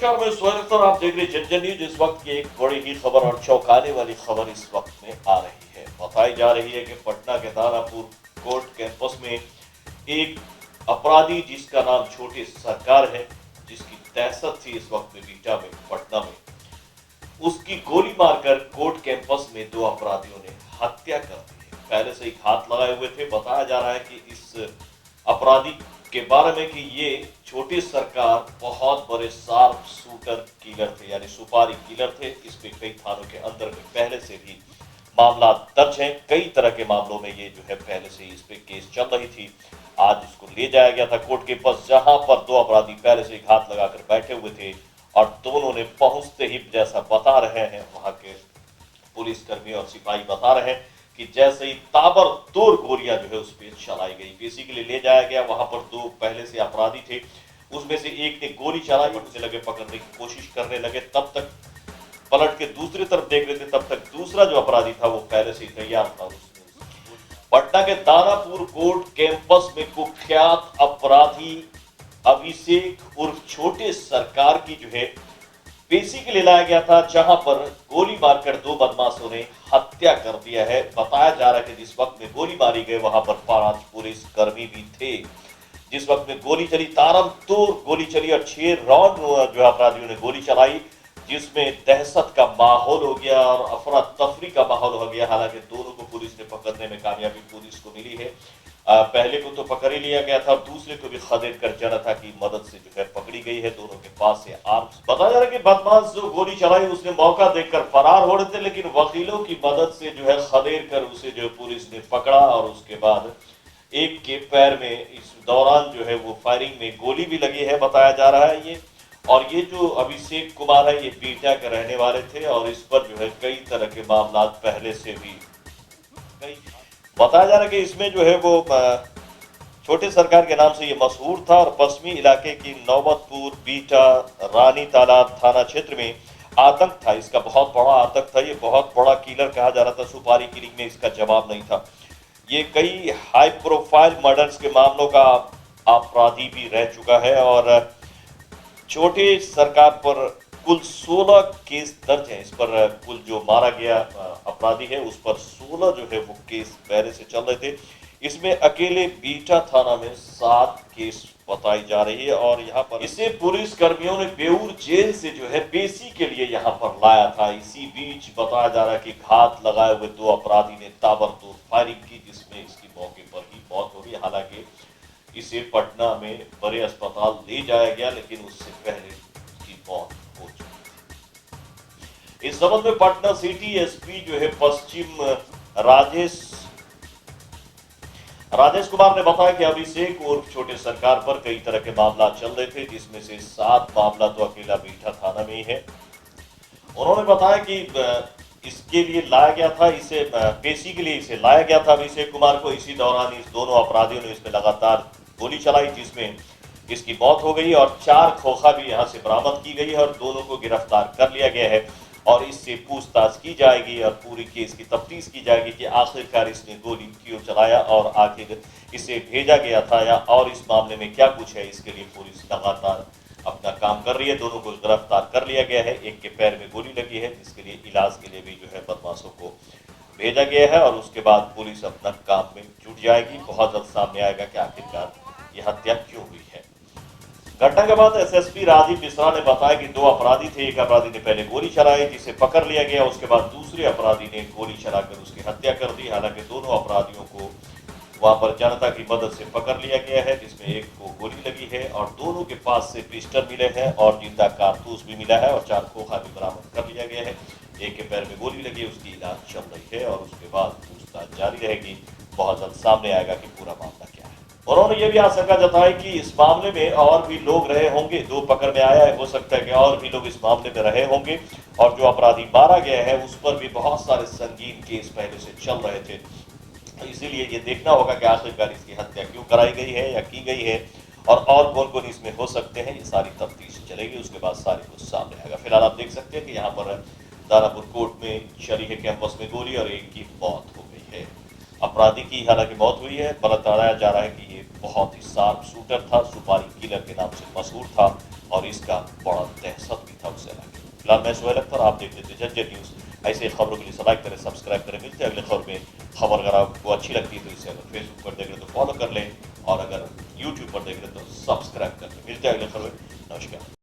नमस्कार, मैं सुहेल और आप देख रहे हैं जनजन न्यूज। इस वक्त की एक बड़ी ही खबर और चौंकाने वाली खबर इस वक्त में आ रही है। बताई जा रही है कि पटना के दानापुर कोर्ट कैंपस में एक अपराधी जिसका नाम छोटे सरकार है, जिसकी दहशत थी इस वक्त में बीटा में, पटना में, उसकी गोली मारकर कोर्ट कैंपस में दो अपराधियों ने हत्या कर दी है। पहले से ही हाथ लगाए हुए थे। बताया जा रहा है कि इस अपराधी के बारे में कि ये छोटे सरकार बहुत बड़े शार्प शूटर किलर थे, यानी सुपारी किलर थे। इस पे कई थानों के अंदर में पहले से भी मामला दर्ज है। कई तरह के मामलों में ये जो है पहले से ही इस पे केस चल रही थी। आज इसको ले जाया गया था कोर्ट के पास, जहां पर दो अपराधी पहले से ही घात लगाकर बैठे हुए थे और दोनों ने पहुंचते ही, जैसा बता रहे हैं वहां के पुलिसकर्मी और सिपाही बता रहे हैं कि जैसे ही ताबड़तोड़ गोलियां जो है उस पर चलाई गई। बेसिकली ले जाया गया, वहां पर दो पहले से अपराधी थे, उसमें से एक ने गोली चलाई, उनसे लगे पकड़ने की कोशिश करने लगे। तब तक पलट के दूसरी तरफ देख रहे थे, तब तक दूसरा जो अपराधी था वो पहले से ही तैयार था। पटना के दानापुर कोर्ट कैंपस में कुख्यात अपराधी अभिषेक उर्फ छोटे सरकार की जो है पेशी के लिए लाया गया था, जहां पर गोली मारकर दो बदमाशों ने हत्या कर दिया है। बताया जा रहा है कि जिस वक्त में गोली मारी गई वहां पर 5 पुलिसकर्मी भी थे। जिस वक्त में गोली चली, ताबड़तोड़ गोली चली और 6 राउंड जो अपराधियों ने गोली चलाई, जिसमें दहशत का माहौल हो गया और अफरा तफरी का माहौल हो गया। हालांकि दोनों को पुलिस ने पकड़ने में कामयाबी पुलिस को मिली है। पहले को तो पकड़ ही लिया गया था, दूसरे को भी खदेड़ कर जनता की मदद से जो है पकड़ी गई है। दोनों के पास से आर्म्स। बताया जा रहा है कि बदमाश जो गोली चलाई उसने मौका देखकर फरार हो रहे थे, लेकिन वकीलों की मदद से जो है खदेड़ कर उसे जो पुलिस ने पकड़ा और उसके बाद एक के पैर में इस दौरान जो है वो फायरिंग में गोली भी लगी है, बताया जा रहा है ये। और ये जो अभिषेक कुमार है, ये बीटा के रहने वाले थे और इस पर जो है कई तरह के मामला पहले से भी बताया जा रहा है कि इसमें जो है वो छोटे सरकार के नाम से ये मशहूर था और पश्चिमी इलाके की नौबतपुर, बीटा, रानी तालाब थाना क्षेत्र में आतंक था। इसका बहुत बड़ा आतंक था। ये बहुत बड़ा किलर कहा जा रहा था। सुपारी किलिंग में इसका जवाब नहीं था। ये कई हाई प्रोफाइल मर्डर्स के मामलों का अपराधी भी रह चुका है और छोटे सरकार पर कुल 16 केस दर्ज है। इस पर कुल जो मारा गया अपराधी है उस पर 16 जो है वो केस पहले से चल रहे थे। इसमें अकेले बीटा थाना में 7 केस बताई जा रही है और यहाँ पर इसे पुलिस कर्मियों ने बेऊर जेल से जो है पेशी के लिए यहाँ पर लाया था। इसी बीच बताया जा रहा है कि घात लगाए हुए दो अपराधी ने ताबड़तोड़ फायरिंग की, जिसमें इसकी मौके पर ही मौत हो गई। हालांकि इसे पटना में बड़े अस्पताल ले जाया गया, लेकिन उससे पहले उसकी मौत हो चुकी थी। इस संबंध में पटना सिटी एसपी जो है पश्चिम राजेश कुमार ने बताया कि अभिषेक उर्फ छोटे सरकार पर कई तरह के मामला चल रहे थे, जिसमें से 7 मामला तो अकेला बीटा थाना में ही है। उन्होंने बताया कि इसके लिए लाया गया था, इसे पेशी के लिए इसे लाया गया था अभिषेक कुमार को। इसी दौरान इस दोनों अपराधियों ने इसमें लगातार गोली चलाई, जिसमें इसकी मौत हो गई और 4 खोखा भी यहां से बरामद की गई है और दोनों को गिरफ्तार कर लिया गया है और इससे पूछताछ की जाएगी और पूरी केस की तफ्तीश की जाएगी कि आखिरकार इसने गोली क्यों चलाया और आखिर इसे भेजा गया था या और इस मामले में क्या कुछ है। इसके लिए पुलिस लगातार अपना काम कर रही है। दोनों को गिरफ्तार कर लिया गया है। एक के पैर में गोली लगी है, जिसके लिए इलाज के लिए भी जो है बदमाशों को भेजा गया है और उसके बाद पुलिस अपना काम में जुट जाएगी। बहुत जल्द सामने आएगा कि आखिरकार यह हत्या क्यों हुई है। घटना के बाद एसएसपी राजीव मिश्रा ने बताया कि 2 अपराधी थे। एक अपराधी ने पहले गोली चलाई, जिसे पकड़ लिया गया। उसके बाद दूसरे अपराधी ने गोली चलाकर उसकी हत्या कर दी। हालांकि दोनों अपराधियों को वहां पर जनता की मदद से पकड़ लिया गया है, जिसमें एक को गोली लगी है और दोनों के पास से पिस्टल मिले हैं और जिंदा कारतूस भी मिला है और 4 खोखा भी बरामद कर लिया गया है। एक के पैर में गोली लगी है, उसकी इलाज चल रही है और उसके बाद पूछताछ जारी रहेगी। बहुत जल्द सामने आएगा कि पूरा मामला क्या है। उन्होंने ये भी आशंका जताई कि इस मामले में और भी लोग रहे होंगे। 2 पकड़ में आया है, हो सकता है कि और भी लोग इस मामले में रहे होंगे और जो अपराधी मारा गया है उस पर भी बहुत सारे संगीन केस पहले से चल रहे थे। इसीलिए ये देखना होगा कि आखिरकार इसकी हत्या क्यों कराई गई है या की गई है और कौन कौन इसमें हो सकते हैं। ये सारी तफ्तीश चलेगी, उसके बाद सारी कुछ सामने आएगा। फिलहाल आप देख सकते हैं कि यहाँ पर दानापुर कोर्ट में चली है कैंपस में गोली और एक की मौत हो गई है। अपराधी की हालांकि मौत हुई है। बताया जा रहा है कि ये बहुत ही शार्प शूटर था, सुपारी किलर के नाम से मशहूर था और इसका बड़ा दहशत भी था उसे लगे। फिलहाल मैं सोहेल अख्तर, आप देख लेते झज्जर न्यूज़। ऐसे खबरों के लिए लाइक करें, सब्सक्राइब करें। मिलते हैं अगले खबर में। खबर अगर आपको अच्छी लगती है तो इसे अगर फेसबुक पर देख रहे तो फॉलो कर लें और अगर यूट्यूब पर देख रहे तो सब्सक्राइब कर लें। मिलते हैं अगले खबर में।